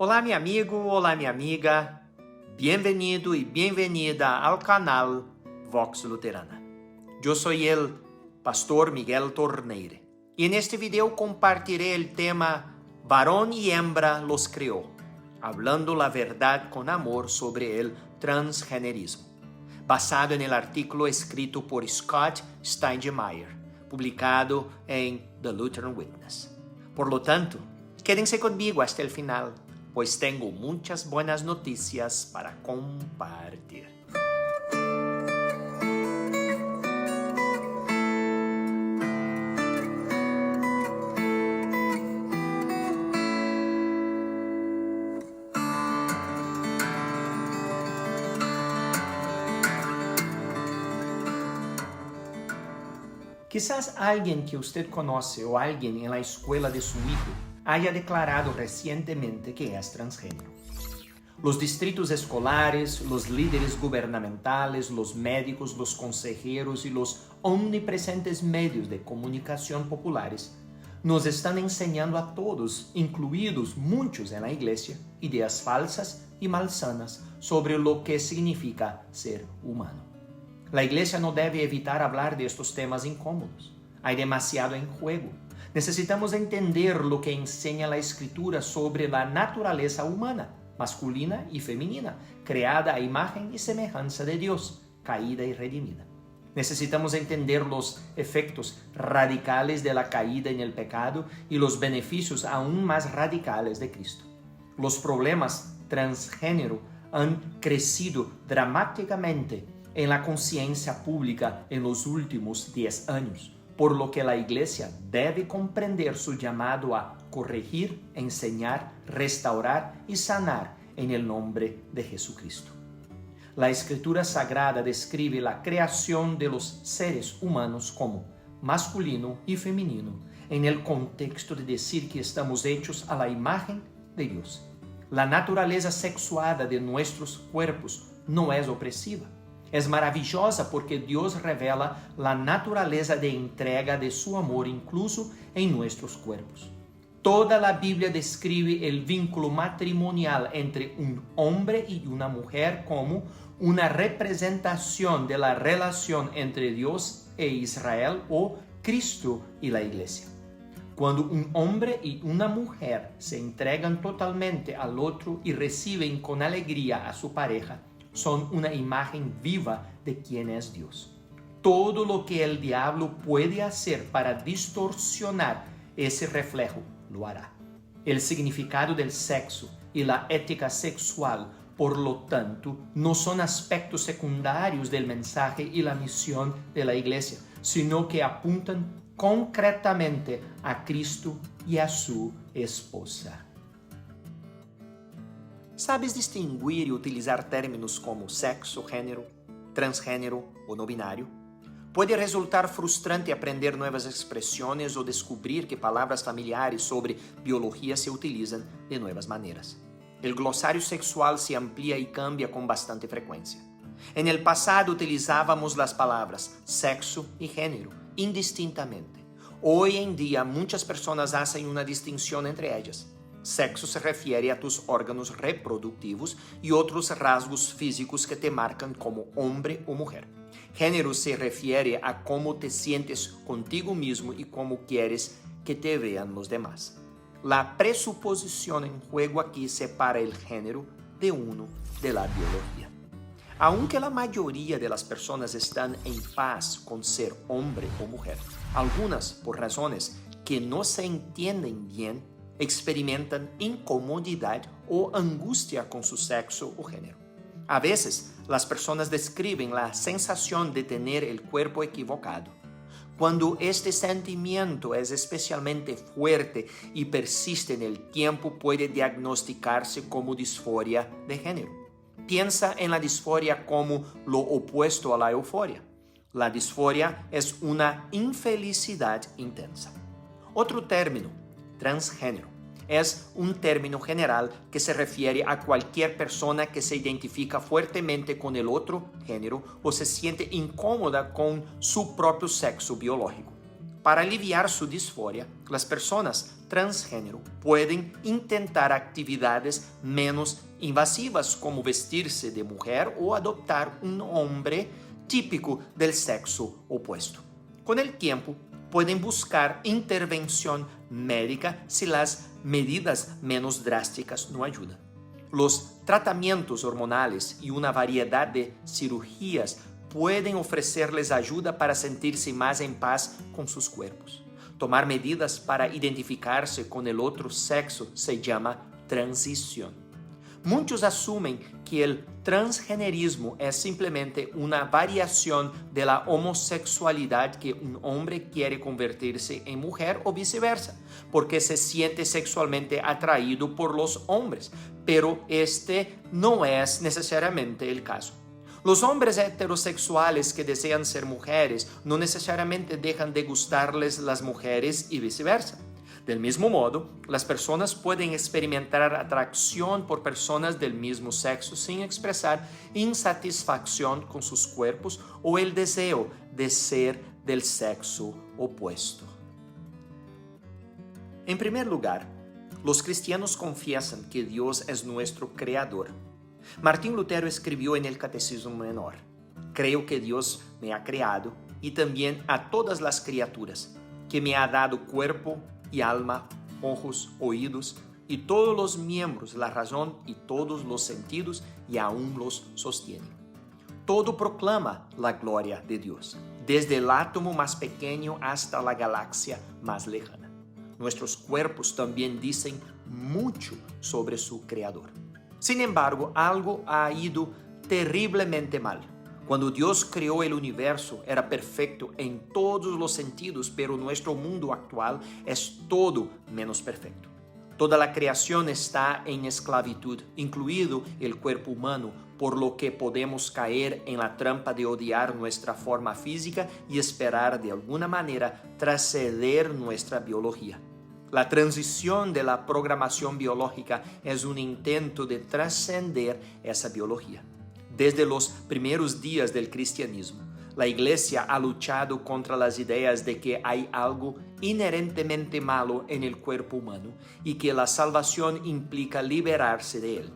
Olá, meu amigo, olá, minha amiga. Bienvenido y bienvenida al canal Vox Luterana. Yo soy el pastor Miguel Torneire y en este video compartiré el tema Varón y hembra los creó, hablando la verdad con amor sobre el transgenerismo, basado en el artículo escrito por Scott Steingemeier, publicado en The Lutheran Witness. Por lo tanto, quédense conmigo hasta el final, pues tengo muchas buenas noticias para compartir. Quizás alguien que usted conoce o alguien en la escuela de su hijo haya declarado recientemente que es transgénero. Los distritos escolares, los líderes gubernamentales, los médicos, los consejeros y los omnipresentes medios de comunicación populares nos están enseñando a todos, incluidos muchos en la iglesia, ideas falsas y malsanas sobre lo que significa ser humano. La iglesia no debe evitar hablar de estos temas incómodos. Hay demasiado en juego. Necesitamos entender lo que enseña la Escritura sobre la naturaleza humana, masculina y femenina, creada a imagen y semejanza de Dios, caída y redimida. Necesitamos entender los efectos radicales de la caída en el pecado y los beneficios aún más radicales de Cristo. Los problemas transgénero han crecido dramáticamente en la conciencia pública en los últimos 10 años, por lo que la Iglesia debe comprender su llamado a corregir, enseñar, restaurar y sanar en el nombre de Jesucristo. La Escritura Sagrada describe la creación de los seres humanos como masculino y femenino, en el contexto de decir que estamos hechos a la imagen de Dios. La naturaleza sexuada de nuestros cuerpos no es opresiva. Es maravillosa porque Dios revela la naturaleza de entrega de su amor incluso en nuestros cuerpos. Toda la Biblia describe el vínculo matrimonial entre un hombre y una mujer como una representación de la relación entre Dios e Israel o Cristo y la Iglesia. Cuando un hombre y una mujer se entregan totalmente al otro y reciben con alegría a su pareja, son una imagen viva de quién es Dios. Todo lo que el diablo puede hacer para distorsionar ese reflejo, lo hará. El significado del sexo y la ética sexual, por lo tanto, no son aspectos secundarios del mensaje y la misión de la Iglesia, sino que apuntan concretamente a Cristo y a su esposa. ¿Sabes distinguir y utilizar términos como sexo, género, transgénero o no binario? Puede resultar frustrante aprender nuevas expresiones o descubrir que palabras familiares sobre biología se utilizan de nuevas maneras. El glosario sexual se amplía y cambia con bastante frecuencia. En el pasado utilizábamos las palabras sexo y género indistintamente. Hoy en día muchas personas hacen una distinción entre ellas. Sexo se refiere a tus órganos reproductivos y otros rasgos físicos que te marcan como hombre o mujer. Género se refiere a cómo te sientes contigo mismo y cómo quieres que te vean los demás. La presuposición en juego aquí separa el género de uno de la biología. Aunque la mayoría de las personas están en paz con ser hombre o mujer, algunas, por razones que no se entienden bien, experimentan incomodidad o angustia con su sexo o género. A veces, las personas describen la sensación de tener el cuerpo equivocado. Cuando este sentimiento es especialmente fuerte y persiste en el tiempo, puede diagnosticarse como disforia de género. Piensa en la disforia como lo opuesto a la euforia. La disforia es una infelicidad intensa. Otro término, transgénero, es un término general que se refiere a cualquier persona que se identifica fuertemente con el otro género o se siente incómoda con su propio sexo biológico. Para aliviar su disforia, las personas transgénero pueden intentar actividades menos invasivas como vestirse de mujer o adoptar un hombre típico del sexo opuesto. Con el tiempo, pueden buscar intervención médica si las medidas menos drásticas no ayudan. Los tratamientos hormonales y una variedad de cirugías pueden ofrecerles ayuda para sentirse más en paz con sus cuerpos. Tomar medidas para identificarse con el otro sexo se llama transición. Muchos asumen que el transgenerismo es simplemente una variación de la homosexualidad, que un hombre quiere convertirse en mujer o viceversa, porque se siente sexualmente atraído por los hombres, pero este no es necesariamente el caso. Los hombres heterosexuales que desean ser mujeres no necesariamente dejan de gustarles las mujeres y viceversa. Del mismo modo, las personas pueden experimentar atracción por personas del mismo sexo sin expresar insatisfacción con sus cuerpos o el deseo de ser del sexo opuesto. En primer lugar, los cristianos confiesan que Dios es nuestro creador. Martín Lutero escribió en el Catecismo Menor: creo que Dios me ha creado y también a todas las criaturas, que me ha dado cuerpo y alma, ojos, oídos y todos los miembros, la razón y todos los sentidos, y aún los sostiene. Todo proclama la gloria de Dios, desde el átomo más pequeño hasta la galaxia más lejana. Nuestros cuerpos también dicen mucho sobre su creador. Sin embargo, algo ha ido terriblemente mal. Cuando Dios creó el universo, era perfecto en todos los sentidos, pero nuestro mundo actual es todo menos perfecto. Toda la creación está en esclavitud, incluido el cuerpo humano, por lo que podemos caer en la trampa de odiar nuestra forma física y esperar de alguna manera trascender nuestra biología. La transición de la programación biológica es un intento de trascender esa biología. Desde los primeros días del cristianismo, la Iglesia ha luchado contra las ideas de que hay algo inherentemente malo en el cuerpo humano y que la salvación implica liberarse de él.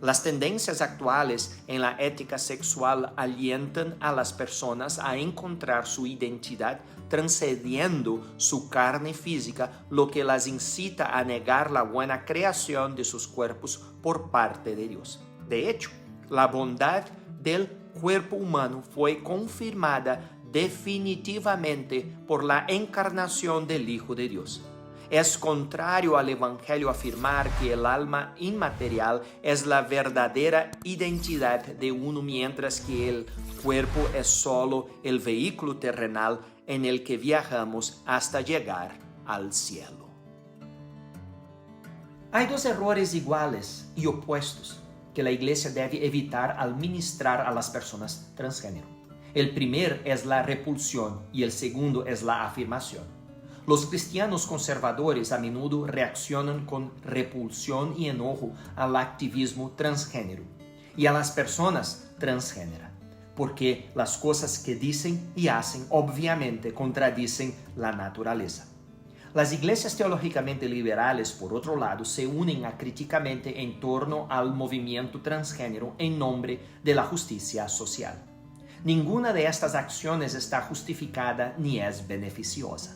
Las tendencias actuales en la ética sexual alientan a las personas a encontrar su identidad transcendiendo su carne física, lo que las incita a negar la buena creación de sus cuerpos por parte de Dios. De hecho, la bondad del cuerpo humano fue confirmada definitivamente por la encarnación del Hijo de Dios. Es contrario al Evangelio afirmar que el alma inmaterial es la verdadera identidad de uno, mientras que el cuerpo es solo el vehículo terrenal en el que viajamos hasta llegar al cielo. Hay dos errores iguales y opuestos que la Iglesia debe evitar al ministrar a las personas transgénero. El primero es la repulsión y el segundo es la afirmación. Los cristianos conservadores a menudo reaccionan con repulsión y enojo al activismo transgénero y a las personas transgénero, porque las cosas que dicen y hacen obviamente contradicen la naturaleza. Las iglesias teológicamente liberales, por otro lado, se unen acríticamente en torno al movimiento transgénero en nombre de la justicia social. Ninguna de estas acciones está justificada ni es beneficiosa.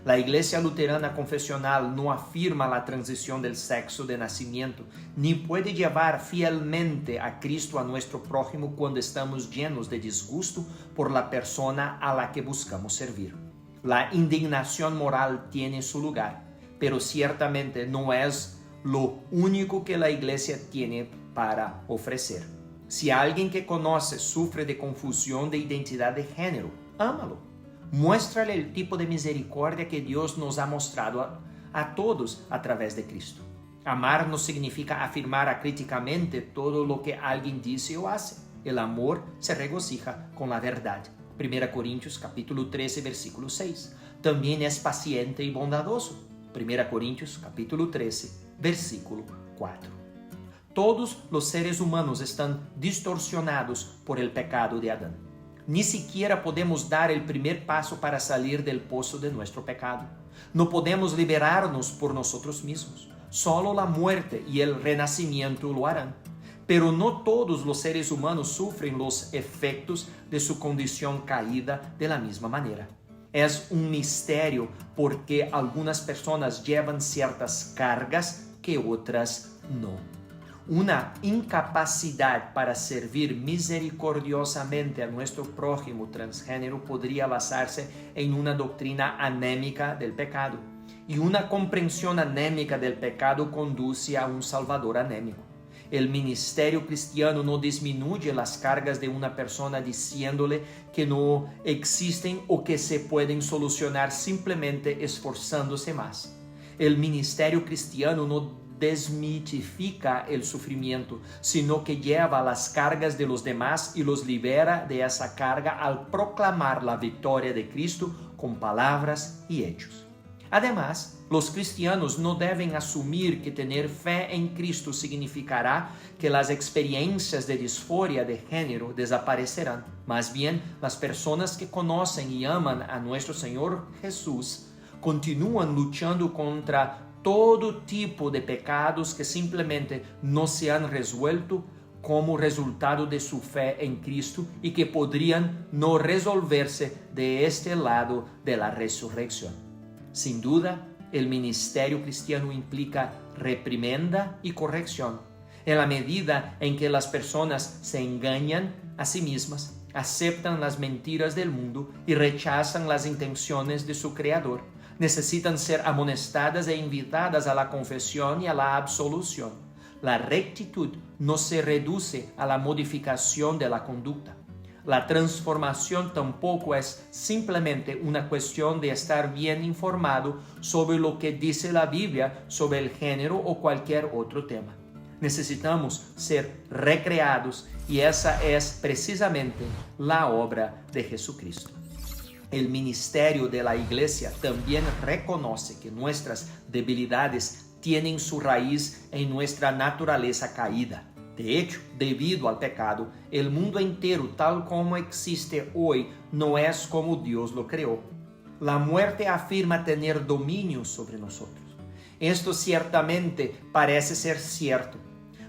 La Iglesia Luterana Confesional no afirma la transición del sexo de nacimiento, ni puede llevar fielmente a Cristo a nuestro prójimo cuando estamos llenos de disgusto por la persona a la que buscamos servir. La indignación moral tiene su lugar, pero ciertamente no es lo único que la Iglesia tiene para ofrecer. Si alguien que conoce sufre de confusión de identidad de género, ámalo. Muéstrale el tipo de misericordia que Dios nos ha mostrado a todos a través de Cristo. Amar no significa afirmar acríticamente todo lo que alguien dice o hace. El amor se regocija con la verdad. 1 Corintios capítulo 13, versículo 6. También es paciente y bondadoso. 1 Corintios capítulo 13, versículo 4. Todos los seres humanos están distorsionados por el pecado de Adán. Ni siquiera podemos dar el primer paso para salir del pozo de nuestro pecado. No podemos liberarnos por nosotros mismos. Solo la muerte y el renacimiento lo harán. Pero no todos los seres humanos sufren los efectos de su condición caída de la misma manera. Es un misterio porque algunas personas llevan ciertas cargas que otras no. Una incapacidad para servir misericordiosamente a nuestro prójimo transgénero podría basarse en una doctrina anémica del pecado. Y una comprensión anémica del pecado conduce a un salvador anémico. El ministerio cristiano no disminuye las cargas de una persona diciéndole que no existen o que se pueden solucionar simplemente esforzándose más. El ministerio cristiano no desmitifica el sufrimiento, sino que lleva las cargas de los demás y los libera de esa carga al proclamar la victoria de Cristo con palabras y hechos. Además, los cristianos no deben asumir que tener fe en Cristo significará que las experiencias de disforia de género desaparecerán. Más bien, las personas que conocen y aman a nuestro Señor Jesús continúan luchando contra todo tipo de pecados que simplemente no se han resuelto como resultado de su fe en Cristo y que podrían no resolverse de este lado de la resurrección. Sin duda, el ministerio cristiano implica reprimenda y corrección, en la medida en que las personas se engañan a sí mismas, aceptan las mentiras del mundo y rechazan las intenciones de su Creador. Necesitan ser amonestadas e invitadas a la confesión y a la absolución. La rectitud no se reduce a la modificación de la conducta. La transformación tampoco es simplemente una cuestión de estar bien informado sobre lo que dice la Biblia sobre el género o cualquier otro tema. Necesitamos ser recreados y esa es precisamente la obra de Jesucristo. El ministerio de la Iglesia también reconoce que nuestras debilidades tienen su raíz en nuestra naturaleza caída. De hecho, debido al pecado, el mundo entero tal como existe hoy no es como Dios lo creó. La muerte afirma tener dominio sobre nosotros. Esto ciertamente parece ser cierto.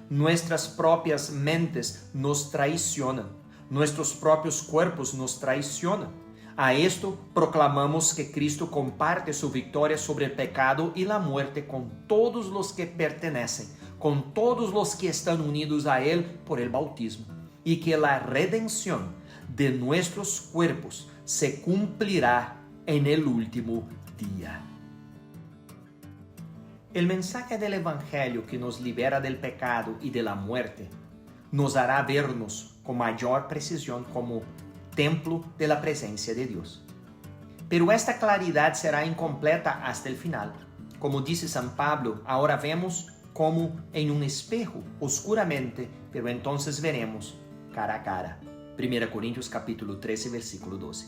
Nuestras propias mentes nos traicionan. Nuestros propios cuerpos nos traicionan. A esto proclamamos que Cristo comparte su victoria sobre el pecado y la muerte con todos los que pertenecen, con todos los que están unidos a Él por el bautismo, y que la redención de nuestros cuerpos se cumplirá en el último día. El mensaje del Evangelio que nos libera del pecado y de la muerte nos hará vernos con mayor precisión como templo de la presencia de Dios. Pero esta claridad será incompleta hasta el final. Como dice San Pablo, ahora vemos como en un espejo, oscuramente, pero entonces veremos cara a cara. 1 Corintios capítulo 13, versículo 12.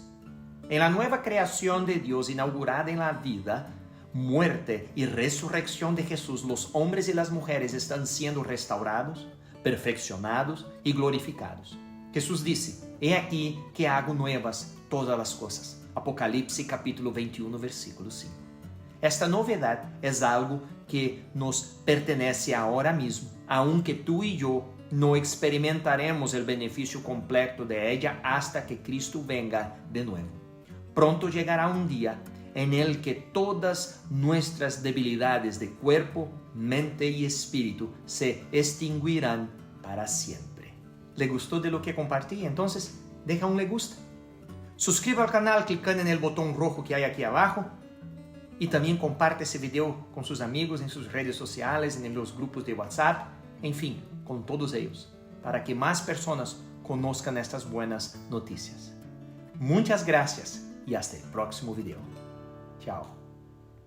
En la nueva creación de Dios inaugurada en la vida, muerte y resurrección de Jesús, los hombres y las mujeres están siendo restaurados, perfeccionados y glorificados. Jesús dice, he aquí que hago nuevas todas las cosas. Apocalipsis capítulo 21, versículo 5. Esta novedad es algo que nos pertenece ahora mismo, aunque tú y yo no experimentaremos el beneficio completo de ella hasta que Cristo venga de nuevo. Pronto llegará un día en el que todas nuestras debilidades de cuerpo, mente y espíritu se extinguirán para siempre. ¿Le gustó de lo que compartí? Entonces, deja un le gusta. Suscríbete al canal clicando en el botón rojo que hay aquí abajo. Y también comparte ese video con sus amigos en sus redes sociales, en los grupos de WhatsApp, en fin, con todos ellos, para que más personas conozcan estas buenas noticias. Muchas gracias y hasta el próximo video. Chao.